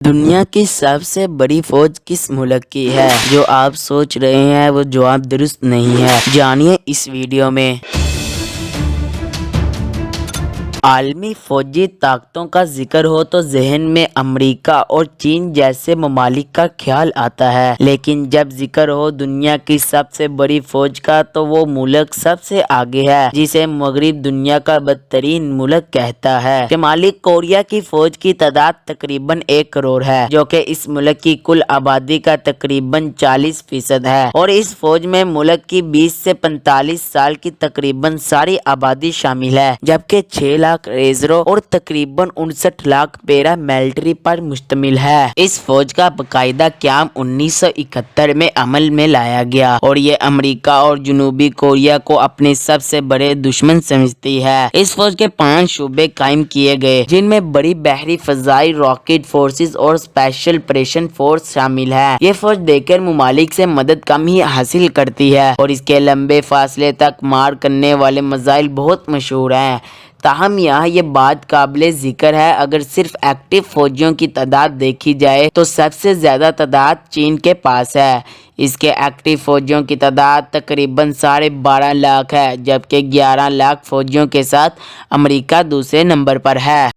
دنیا کی سب سے بڑی فوج کس ملک کی ہے؟ جو آپ سوچ رہے ہیں وہ جواب درست نہیں ہے، جانیے اس ویڈیو میں۔ عالمی فوجی طاقتوں کا ذکر ہو تو ذہن میں امریکہ اور چین جیسے ممالک کا خیال آتا ہے، لیکن جب ذکر ہو دنیا کی سب سے بڑی فوج کا تو وہ ملک سب سے آگے ہے، جسے مغرب دنیا کا بدترین ملک کہتا ہے۔ شمالی کوریا کی فوج کی تعداد تقریباً 1 کروڑ ہے، جو کہ اس ملک کی کل آبادی کا تقریباً 40% ہے، اور اس فوج میں ملک کی 20 سے 45 سال کی تقریباً ساری آبادی شامل ہے، جبکہ 6 لاکھ ریزرو اور تقریباً 59 لاکھ پیرا ملٹری پر مشتمل ہے۔ اس فوج کا باقاعدہ قیام 1971 میں عمل میں لایا گیا، اور یہ امریکہ اور جنوبی کوریا کو اپنے سب سے بڑے دشمن سمجھتی ہے۔ اس فوج کے 5 شعبے قائم کیے گئے، جن میں بڑی بحری، فضائی، راکٹ فورسز اور اسپیشل آپریشن فورس شامل ہے۔ یہ فوج دیگر ممالک سے مدد کم ہی حاصل کرتی ہے، اور اس کے لمبے فاصلے تک مار کرنے والے میزائل بہت مشہور ہیں۔ تاہم یہاں یہ بات قابل ذکر ہے، اگر صرف ایکٹیو فوجیوں کی تعداد دیکھی جائے تو سب سے زیادہ تعداد چین کے پاس ہے۔ اس کے ایکٹیو فوجیوں کی تعداد تقریباً 12.5 لاکھ ہے، جبکہ 11 لاکھ فوجیوں کے ساتھ امریکہ دوسرے نمبر پر ہے۔